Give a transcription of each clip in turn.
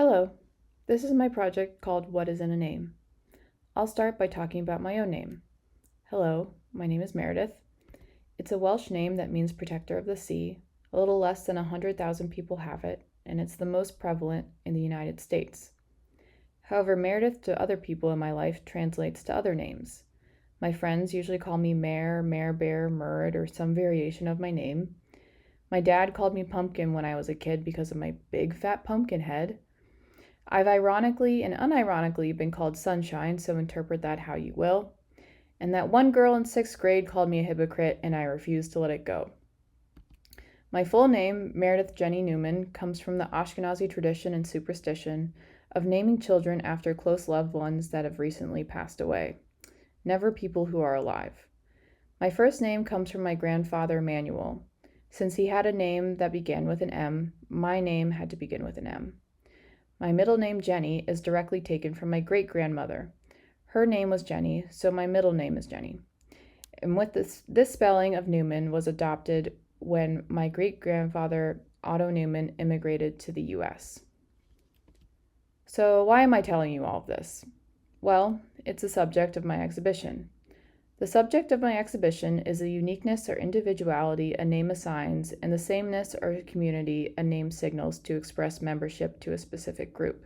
Hello, this is my project called What is in a Name? I'll start by talking about my own name. Hello, my name is Meredith. It's a Welsh name that means protector of the sea. A little less than 100,000 people have it, and it's the most prevalent in the United States. However, Meredith to other people in my life translates to other names. My friends usually call me Mare, Bear, Murd, or some variation of my name. My dad called me Pumpkin when I was a kid because of my big fat pumpkin head. I've ironically and unironically been called Sunshine, so interpret that how you will. And that one girl in 6th grade called me a hypocrite, and I refuse to let it go. My full name, Meredith Jenny Newman, comes from the Ashkenazi tradition and superstition of naming children after close loved ones that have recently passed away, never people who are alive. My first name comes from my grandfather, Manuel. Since he had a name that began with an M, my name had to begin with an M. My middle name, Jenny, is directly taken from my great-grandmother. Her name was Jenny, so my middle name is Jenny. And with this spelling of Newman was adopted when my great-grandfather, Otto Newman, immigrated to the U.S. So why am I telling you all of this? Well, it's the subject of my exhibition. The subject of my exhibition is the uniqueness or individuality a name assigns and the sameness or community a name signals to express membership to a specific group.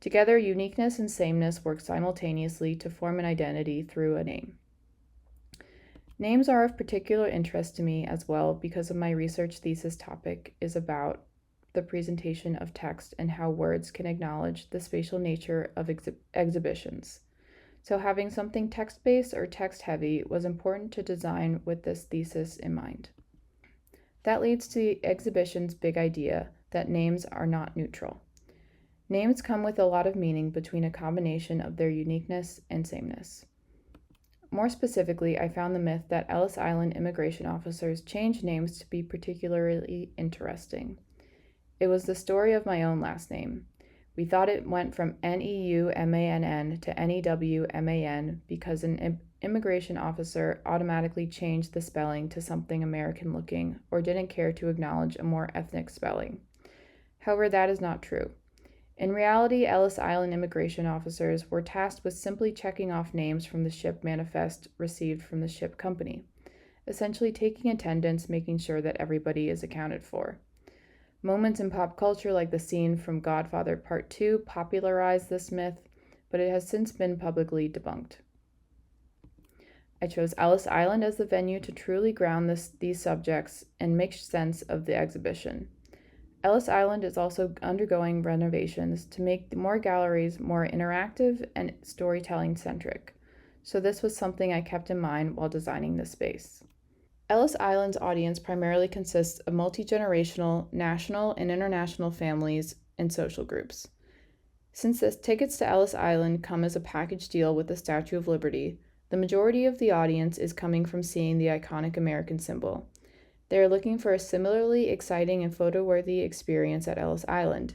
Together, uniqueness and sameness work simultaneously to form an identity through a name. Names are of particular interest to me as well because of my research thesis topic is about the presentation of text and how words can acknowledge the spatial nature of exhibitions. So having something text-based or text-heavy was important to design with this thesis in mind. That leads to the exhibition's big idea that names are not neutral. Names come with a lot of meaning between a combination of their uniqueness and sameness. More specifically, I found the myth that Ellis Island immigration officers changed names to be particularly interesting. It was the story of my own last name. We thought it went from Neumann to Newman because an immigration officer automatically changed the spelling to something American looking or didn't care to acknowledge a more ethnic spelling. However, that is not true. In reality, Ellis Island immigration officers were tasked with simply checking off names from the ship manifest received from the ship company, essentially taking attendance, making sure that everybody is accounted for. Moments in pop culture like the scene from Godfather Part 2 popularized this myth, but it has since been publicly debunked. I chose Ellis Island as the venue to truly ground these subjects and make sense of the exhibition. Ellis Island is also undergoing renovations to make more galleries more interactive and storytelling-centric, so this was something I kept in mind while designing this space. Ellis Island's audience primarily consists of multi-generational, national, and international families and social groups. Since the tickets to Ellis Island come as a package deal with the Statue of Liberty, the majority of the audience is coming from seeing the iconic American symbol. They are looking for a similarly exciting and photo-worthy experience at Ellis Island.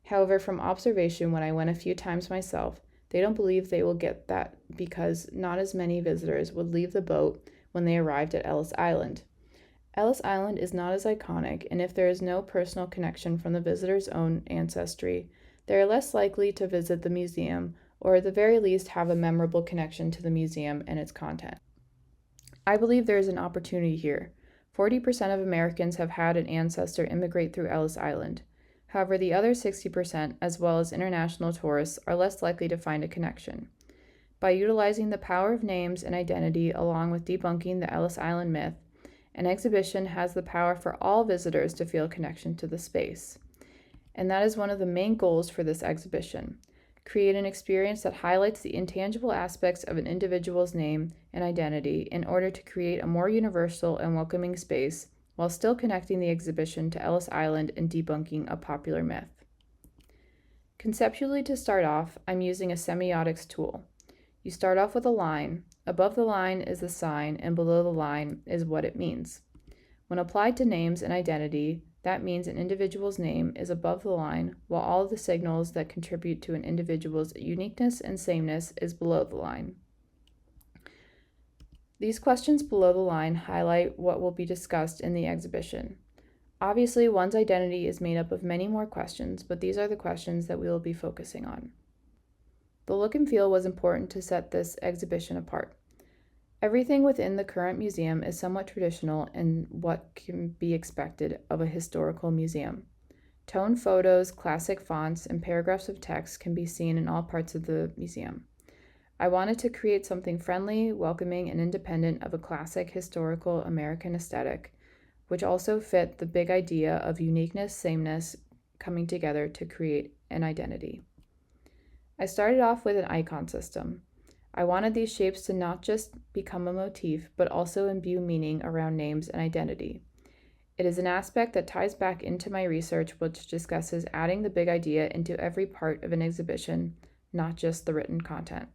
However, from observation when I went a few times myself, they don't believe they will get that because not as many visitors would leave the boat when they arrived at Ellis Island. Ellis Island is not as iconic, and if there is no personal connection from the visitor's own ancestry, they are less likely to visit the museum or at the very least have a memorable connection to the museum and its content. I believe there is an opportunity here. 40% of Americans have had an ancestor immigrate through Ellis Island. However, the other 60%, as well as international tourists, are less likely to find a connection. By utilizing the power of names and identity along with debunking the Ellis Island myth, an exhibition has the power for all visitors to feel connection to the space. And that is one of the main goals for this exhibition. Create an experience that highlights the intangible aspects of an individual's name and identity in order to create a more universal and welcoming space while still connecting the exhibition to Ellis Island and debunking a popular myth. Conceptually, to start off, I'm using a semiotics tool. You start off with a line. Above the line is the sign, and below the line is what it means. When applied to names and identity, that means an individual's name is above the line, while all of the signals that contribute to an individual's uniqueness and sameness is below the line. These questions below the line highlight what will be discussed in the exhibition. Obviously, one's identity is made up of many more questions, but these are the questions that we will be focusing on. The look and feel was important to set this exhibition apart. Everything within the current museum is somewhat traditional in what can be expected of a historical museum. Toned photos, classic fonts, and paragraphs of text can be seen in all parts of the museum. I wanted to create something friendly, welcoming, and independent of a classic historical American aesthetic, which also fit the big idea of uniqueness, sameness coming together to create an identity. I started off with an icon system. I wanted these shapes to not just become a motif, but also imbue meaning around names and identity. It is an aspect that ties back into my research, which discusses adding the big idea into every part of an exhibition, not just the written content.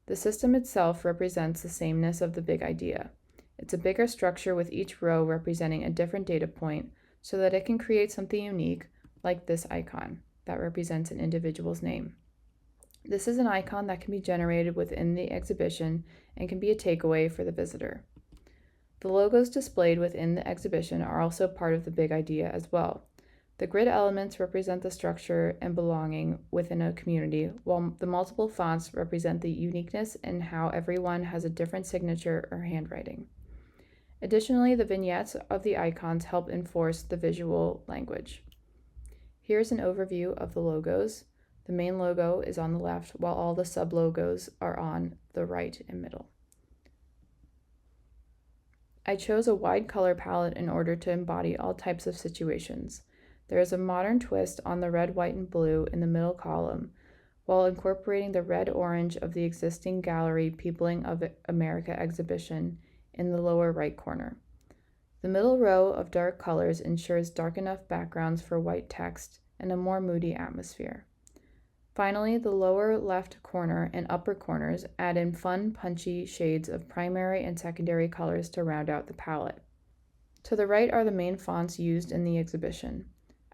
The system itself represents the sameness of the big idea. It's a bigger structure with each row representing a different data point so that it can create something unique, like this icon that represents an individual's name. This is an icon that can be generated within the exhibition and can be a takeaway for the visitor. The logos displayed within the exhibition are also part of the big idea as well. The grid elements represent the structure and belonging within a community, while the multiple fonts represent the uniqueness and how everyone has a different signature or handwriting. Additionally, the vignettes of the icons help enforce the visual language. Here's an overview of the logos. The main logo is on the left, while all the sub-logos are on the right and middle. I chose a wide color palette in order to embody all types of situations. There is a modern twist on the red, white, and blue in the middle column, while incorporating the red-orange of the existing gallery Peopling of America exhibition in the lower right corner. The middle row of dark colors ensures dark enough backgrounds for white text and a more moody atmosphere. Finally, the lower left corner and upper corners add in fun, punchy shades of primary and secondary colors to round out the palette. To the right are the main fonts used in the exhibition.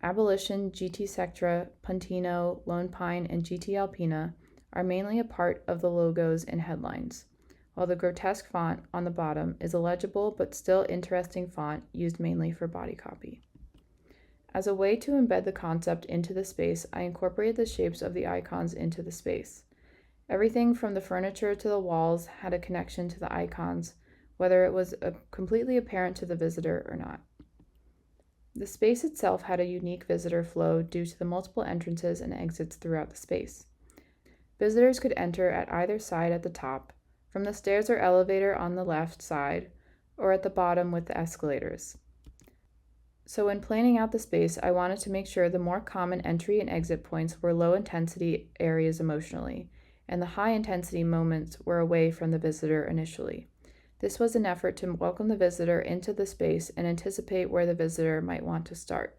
Abolition, GT Sectra, Puntino, Lone Pine, and GT Alpina are mainly a part of the logos and headlines, while the grotesque font on the bottom is a legible but still interesting font used mainly for body copy. As a way to embed the concept into the space, I incorporated the shapes of the icons into the space. Everything from the furniture to the walls had a connection to the icons, whether it was completely apparent to the visitor or not. The space itself had a unique visitor flow due to the multiple entrances and exits throughout the space. Visitors could enter at either side at the top, from the stairs or elevator on the left side, or at the bottom with the escalators. So when planning out the space, I wanted to make sure the more common entry and exit points were low-intensity areas emotionally, and the high-intensity moments were away from the visitor initially. This was an effort to welcome the visitor into the space and anticipate where the visitor might want to start.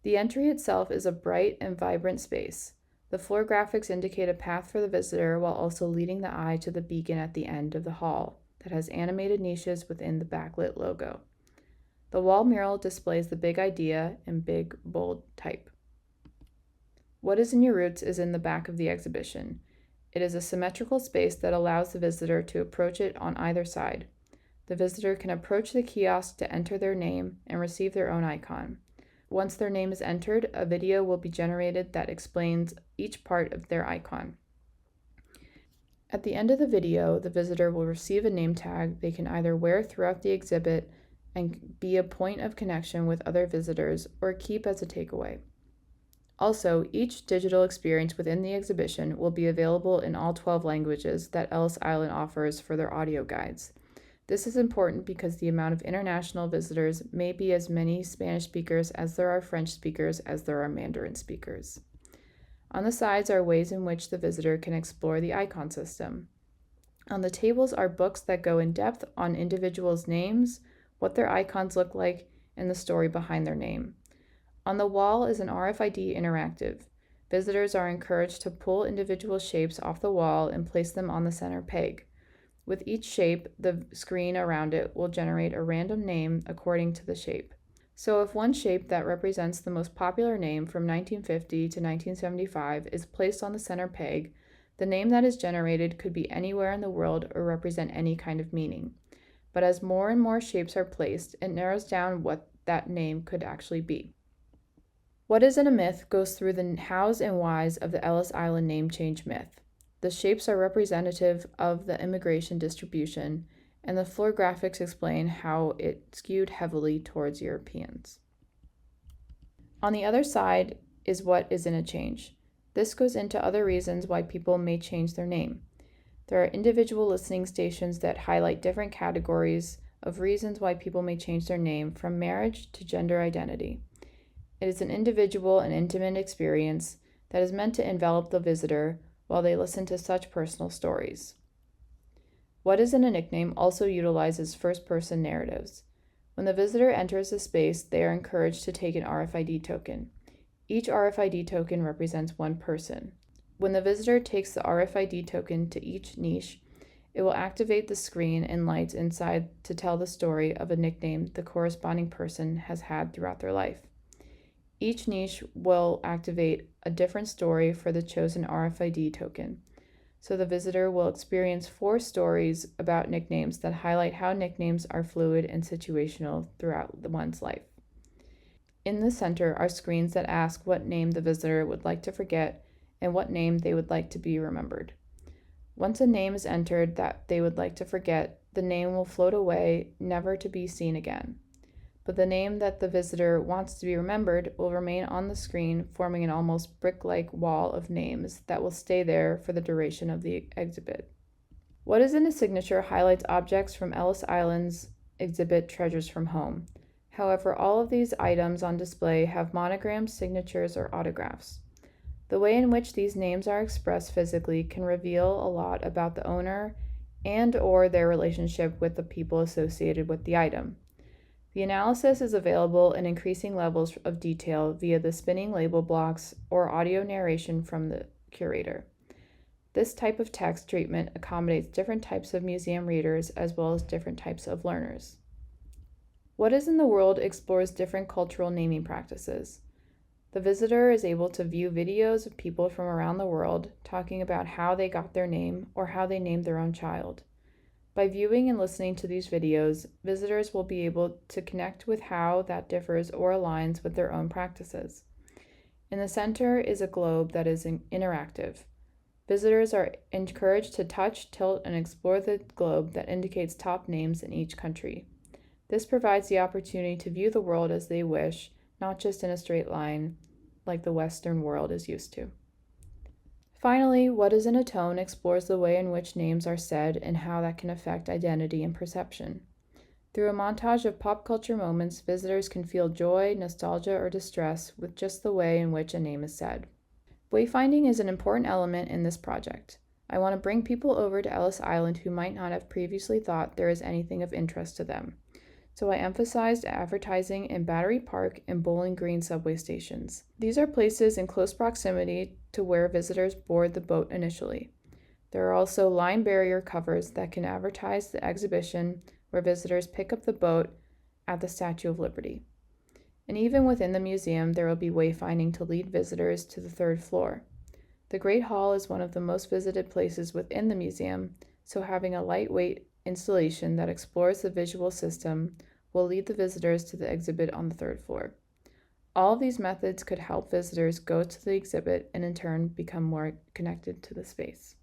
The entry itself is a bright and vibrant space. The floor graphics indicate a path for the visitor while also leading the eye to the beacon at the end of the hall that has animated niches within the backlit logo. The wall mural displays the big idea in big, bold type. What is in your roots is in the back of the exhibition. It is a symmetrical space that allows the visitor to approach it on either side. The visitor can approach the kiosk to enter their name and receive their own icon. Once their name is entered, a video will be generated that explains each part of their icon. At the end of the video, the visitor will receive a name tag they can either wear throughout the exhibit and be a point of connection with other visitors or keep as a takeaway. Also, each digital experience within the exhibition will be available in all 12 languages that Ellis Island offers for their audio guides. This is important because the amount of international visitors may be as many Spanish speakers as there are French speakers as there are Mandarin speakers. On the sides are ways in which the visitor can explore the icon system. On the tables are books that go in depth on individuals' names, what their icons look like, and the story behind their name. On the wall is an RFID interactive. Visitors are encouraged to pull individual shapes off the wall and place them on the center peg. With each shape, the screen around it will generate a random name according to the shape. So if one shape that represents the most popular name from 1950 to 1975 is placed on the center peg, the name that is generated could be anywhere in the world or represent any kind of meaning. But as more and more shapes are placed, it narrows down what that name could actually be. What is in a myth goes through the hows and whys of the Ellis Island name change myth. The shapes are representative of the immigration distribution, and the floor graphics explain how it skewed heavily towards Europeans. On the other side is what is in a change. This goes into other reasons why people may change their name. There are individual listening stations that highlight different categories of reasons why people may change their name, from marriage to gender identity. It is an individual and intimate experience that is meant to envelop the visitor while they listen to such personal stories. What is in a nickname also utilizes first-person narratives. When the visitor enters a space, they are encouraged to take an RFID token. Each RFID token represents one person. When the visitor takes the RFID token to each niche, it will activate the screen and lights inside to tell the story of a nickname the corresponding person has had throughout their life. Each niche will activate a different story for the chosen RFID token, so the visitor will experience 4 stories about nicknames that highlight how nicknames are fluid and situational throughout one's life. In the center are screens that ask what name the visitor would like to forget and what name they would like to be remembered. Once a name is entered that they would like to forget, the name will float away, never to be seen again. But the name that the visitor wants to be remembered will remain on the screen, forming an almost brick-like wall of names that will stay there for the duration of the exhibit. What is in a signature highlights objects from Ellis Island's exhibit Treasures from Home. However, all of these items on display have monograms, signatures, or autographs. The way in which these names are expressed physically can reveal a lot about the owner and/or their relationship with the people associated with the item. The analysis is available in increasing levels of detail via the spinning label blocks or audio narration from the curator. This type of text treatment accommodates different types of museum readers as well as different types of learners. What is in the World explores different cultural naming practices. The visitor is able to view videos of people from around the world talking about how they got their name or how they named their own child. By viewing and listening to these videos, visitors will be able to connect with how that differs or aligns with their own practices. In the center is a globe that is interactive. Visitors are encouraged to touch, tilt, and explore the globe that indicates top names in each country. This provides the opportunity to view the world as they wish, not just in a straight line like the Western world is used to. Finally, What is in a Tone explores the way in which names are said and how that can affect identity and perception. Through a montage of pop culture moments, visitors can feel joy, nostalgia, or distress with just the way in which a name is said. Wayfinding is an important element in this project. I want to bring people over to Ellis Island who might not have previously thought there is anything of interest to them. So I emphasized advertising in Battery Park and Bowling Green subway stations. These are places in close proximity to where visitors board the boat initially. There are also line barrier covers that can advertise the exhibition where visitors pick up the boat at the Statue of Liberty. And even within the museum, there will be wayfinding to lead visitors to the 3rd floor. The Great Hall is one of the most visited places within the museum, so having a lightweight installation that explores the visual system will lead the visitors to the exhibit on the 3rd floor. All of these methods could help visitors go to the exhibit and in turn become more connected to the space.